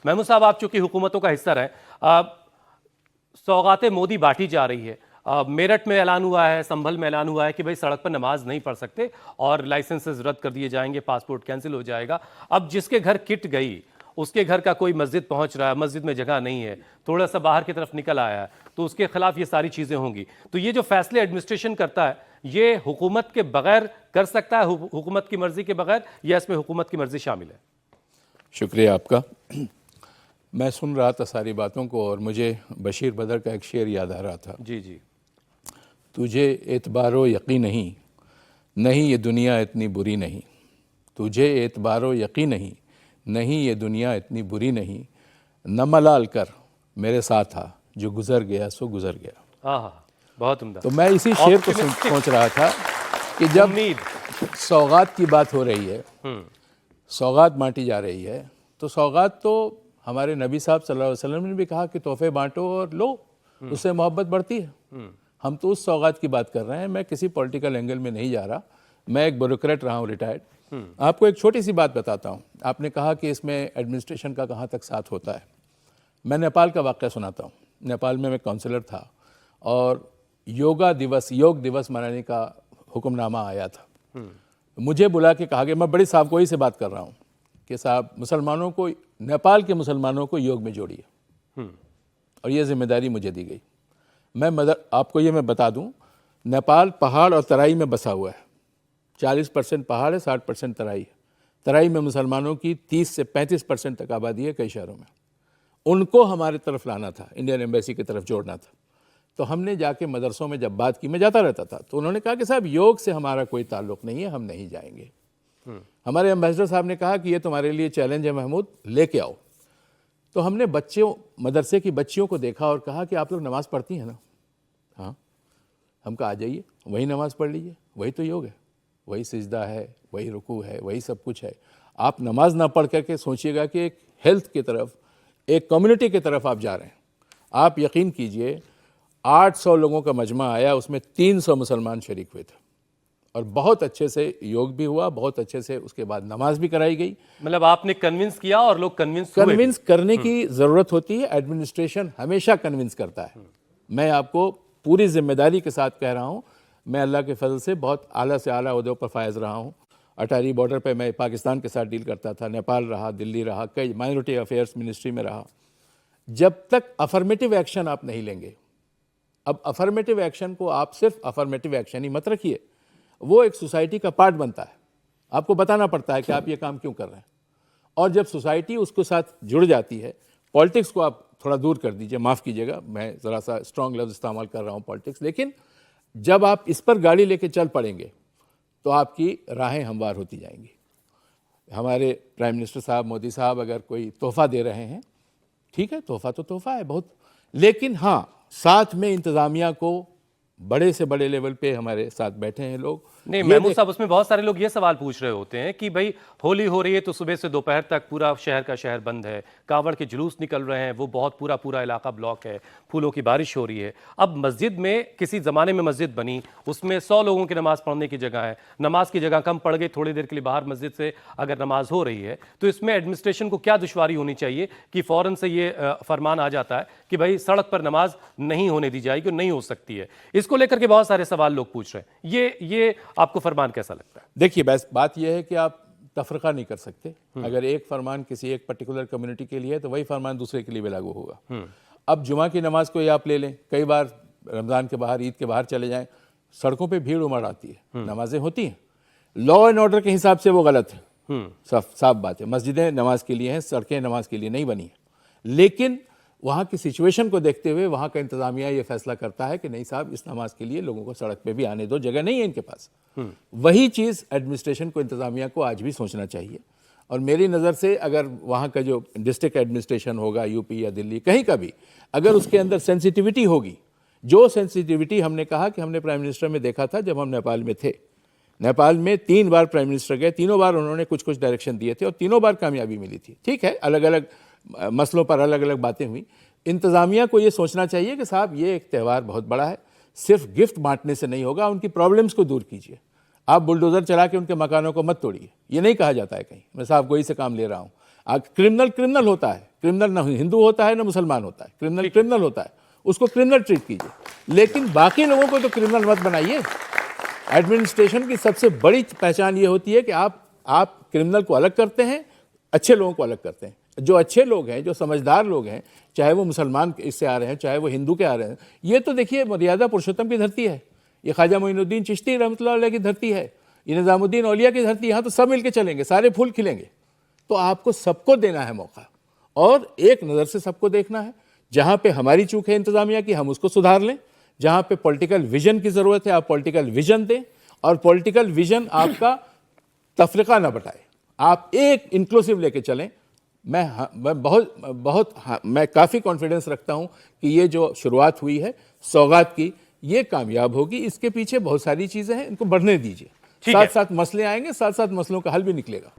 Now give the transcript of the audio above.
महमूद साहब, आप चूंकि हुकूमतों का हिस्सा रहे, सौगातें मोदी बांटी जा रही है। मेरठ में ऐलान हुआ है, संभल में ऐलान हुआ है कि भाई सड़क पर नमाज नहीं पढ़ सकते और लाइसेंसेस रद्द कर दिए जाएंगे, पासपोर्ट कैंसिल हो जाएगा। अब जिसके घर किट गई, उसके घर का कोई मस्जिद पहुंच रहा है, मस्जिद में जगह नहीं है, थोड़ा सा बाहर की तरफ निकल आया है, तो उसके खिलाफ ये सारी चीजें होंगी। तो ये जो फैसले एडमिनिस्ट्रेशन करता है, ये हुकूमत के बगैर कर सकता है, हुकूमत की मर्जी के बगैर, या इसमें हुकूमत की मर्जी शामिल है? शुक्रिया आपका। मैं सुन रहा था सारी बातों को और मुझे बशीर बदर का एक शेर याद आ रहा था। जी जी। तुझे एतबारो यकीन नहीं, नहीं ये दुनिया इतनी बुरी नहीं। तुझे एतबारो यकीन नहीं, नहीं ये दुनिया इतनी बुरी नहीं। न मलाल कर मेरे साथ आ, जो गुजर गया सो गुजर गया। हाँ, बहुत उम्दा। तो मैं इसी शेर को सोच रहा था कि जब सौगात की बात हो रही है, सौगात बांटी जा रही है, तो सौगात तो हमारे नबी साहब सल्लल्लाहु अलैहि वसल्लम ने भी कहा कि तोहफे बांटो और लो, उससे मोहब्बत बढ़ती है। हम तो उस सौगात की बात कर रहे हैं। मैं किसी पॉलिटिकल एंगल में नहीं जा रहा। मैं एक ब्यूरोक्रेट रहा हूँ, रिटायर्ड। आपको एक छोटी सी बात बताता हूँ। आपने कहा कि इसमें एडमिनिस्ट्रेशन का कहाँ तक साथ होता है। मैं नेपाल का वाक़या सुनाता हूँ। नेपाल में मैं काउंसलर था और योग दिवस मनाने का हुक्मनामा आया था। मुझे बुला के कहा गया, मैं बड़ी साफगोई से बात कर रहा हूँ कि साहब, मुसलमानों को, नेपाल के मुसलमानों को योग में जोड़िए। और ये जिम्मेदारी मुझे दी गई। आपको ये मैं बता दूं, नेपाल पहाड़ और तराई में बसा हुआ है। 40% पहाड़ है, 60% तराई है। तराई में मुसलमानों की 30 से 35% तक आबादी है कई शहरों में। उनको हमारे तरफ लाना था, इंडियन एम्बेसी की तरफ जोड़ना था। तो हमने जाके मदरसों में जब बात की, मैं जाता रहता था, तो उन्होंने कहा कि साहब योग से हमारा कोई ताल्लुक़ नहीं है, हम नहीं जाएंगे। हमारे एम्बेसडर साहब ने कहा कि ये तुम्हारे लिए चैलेंज है महमूद, लेके आओ। तो हमने मदरसे की बच्चियों को देखा और कहा कि आप लोग नमाज़ पढ़ती हैं ना? हाँ। हम कहा आ जाइए, वही नमाज़ पढ़ लीजिए, वही तो योग है, वही सिजदा है, वही रुकू है, वही सब कुछ है। आप नमाज ना पढ़ करके सोचिएगा कि एक हेल्थ की तरफ, एक कम्युनिटी की तरफ आप जा रहे हैं। आप यकीन कीजिए, 800 लोगों का मजमा आया, उसमें 300 मुसलमान शरीक हुए थे और बहुत अच्छे से योग भी हुआ, बहुत अच्छे से उसके बाद नमाज भी कराई गई। मतलब आपने कन्विंस किया और लोग कन्विंस करने की ज़रूरत होती है। एडमिनिस्ट्रेशन हमेशा कन्विंस करता है। मैं आपको पूरी जिम्मेदारी के साथ कह रहा हूँ, मैं अल्लाह के फजल से बहुत आला से आला ओहदों पर फायज रहा हूँ। अटारी बॉर्डर पे मैं पाकिस्तान के साथ डील करता था, नेपाल रहा, दिल्ली रहा, कई माइनॉरिटी अफेयर्स मिनिस्ट्री में रहा। जब तक अफर्मेटिव एक्शन आप नहीं लेंगे, अब अफर्मेटिव एक्शन को आप सिर्फ अफर्मेटिव एक्शन ही मत रखिए, वो एक सोसाइटी का पार्ट बनता है। आपको बताना पड़ता है कि आप ये काम क्यों कर रहे हैं। और जब सोसाइटी उसके साथ जुड़ जाती है, पॉलिटिक्स को आप थोड़ा दूर कर दीजिए, माफ़ कीजिएगा मैं ज़रा सा स्ट्रॉन्ग लफ्ज़ इस्तेमाल कर रहा हूँ पॉलिटिक्स, लेकिन जब आप इस पर गाड़ी लेके चल पड़ेंगे तो आपकी राहें हमवार होती जाएंगी। हमारे प्राइम मिनिस्टर साहब, मोदी साहब अगर कोई तोहफ़ा दे रहे हैं, ठीक है, तोहफ़ा तो तोहफ़ा है बहुत, लेकिन हाँ, साथ में इंतज़ामिया को बड़े से बड़े लेवल पे हमारे साथ बैठे हैं लोग। नहीं महमूद साहब, उसमें बहुत सारे लोग ये सवाल पूछ रहे होते हैं कि भाई होली हो रही है तो सुबह से दोपहर तक पूरा शहर का शहर बंद है, कावड़ के जुलूस निकल रहे हैं, वो बहुत पूरा इलाका ब्लॉक है, फूलों की बारिश हो रही है। अब मस्जिद में, किसी ज़माने में मस्जिद बनी, उसमें 100 लोगों की नमाज़ पढ़ने की जगह है, नमाज की जगह कम पड़ गई, थोड़ी देर के लिए बाहर मस्जिद से अगर नमाज हो रही है, तो इसमें एडमिनिस्ट्रेशन को क्या दुश्वारी होनी चाहिए कि फ़ौरन से ये फरमान आ जाता है कि भाई सड़क पर नमाज नहीं होने दी जाएगी, नहीं हो सकती है। इसको लेकर के बहुत सारे सवाल लोग पूछ रहे हैं। ये आपको फरमान कैसा लगता है? देखिए, बस बात यह है कि आप तफरका नहीं कर सकते। अगर एक फरमान किसी एक पर्टिकुलर कम्युनिटी के लिए है तो वही फरमान दूसरे के लिए भी लागू होगा। अब जुमा की नमाज को ही आप ले लें, कई बार रमज़ान के बाहर, ईद के बाहर चले जाएं, सड़कों पे भीड़ उमड़ आती है, नमाजें होती हैं। लॉ एंड ऑर्डर के हिसाब से वो गलत है, साफ बात है। मस्जिदें नमाज के लिए हैं, सड़कें नमाज के लिए नहीं बनी हैं। लेकिन वहाँ की सिचुएशन को देखते हुए वहाँ का इंतज़ामिया ये फैसला करता है कि नहीं साहब, इस नमाज के लिए लोगों को सड़क पे भी आने दो, जगह नहीं है इनके पास। वही चीज़ एडमिनिस्ट्रेशन को, इंतज़ामिया को आज भी सोचना चाहिए। और मेरी नज़र से अगर वहाँ का जो डिस्ट्रिक्ट एडमिनिस्ट्रेशन होगा, यूपी या दिल्ली, कहीं का भी, अगर उसके अंदर सेंसिटिविटी होगी, जो सेंसिटिविटी हमने कहा कि हमने प्राइम मिनिस्टर में देखा था जब हम नेपाल में थे। नेपाल में 3 बार प्राइम मिनिस्टर गए, तीनों बार उन्होंने कुछ डायरेक्शन दिए थे और तीनों बार कामयाबी मिली थी। ठीक है, अलग अलग मसलों पर अलग अलग बातें हुई। इंतज़ामिया को ये सोचना चाहिए कि साहब ये एक त्यौहार बहुत बड़ा है, सिर्फ गिफ्ट बांटने से नहीं होगा, उनकी प्रॉब्लम्स को दूर कीजिए। आप बुलडोज़र चला के उनके मकानों को मत तोड़िए, ये नहीं कहा जाता है कहीं। मैं साहब गोई से काम ले रहा हूँ। क्रिमिनल क्रिमिनल होता है, क्रिमिनल ना हिंदू होता है ना मुसलमान होता है, क्रिमिनल क्रिमिनल होता है, उसको क्रिमिनल ट्रीट कीजिए, लेकिन बाकी लोगों को तो क्रिमिनल मत बनाइए। एडमिनिस्ट्रेशन की सबसे बड़ी पहचान ये होती है कि आप क्रिमिनल को अलग करते हैं, अच्छे लोगों को अलग करते हैं। जो अच्छे लोग हैं, जो समझदार लोग हैं, चाहे वो मुसलमान इससे आ रहे हैं, चाहे वो हिंदू के आ रहे हैं, ये तो देखिए मर्यादा पुरुषोत्तम की धरती है, ये ख्वाजा मोइनुद्दीन चिश्ती रहमतुल्लाह अलैह की धरती है, ये निज़ामुद्दीन औलिया की धरती। यहाँ तो सब मिलके चलेंगे, सारे फूल खिलेंगे। तो आपको सबको देना है मौका और एक नज़र से सबको देखना है। जहाँ पे हमारी चूक है इंतज़ामिया की, हम उसको सुधार लें। जहाँ पे पॉलिटिकल विजन की ज़रूरत है, आप पॉलिटिकल विजन दें, और पॉलिटिकल विजन आपका तफरीका ना बटाए, आप एक इंक्लूसिव लेके चलें। मैं काफ़ी कॉन्फिडेंस रखता हूँ कि ये जो शुरुआत हुई है सौगात की, ये कामयाब होगी। इसके पीछे बहुत सारी चीज़ें हैं, इनको बढ़ने दीजिए। साथ साथ मसले आएंगे, साथ साथ मसलों का हल भी निकलेगा।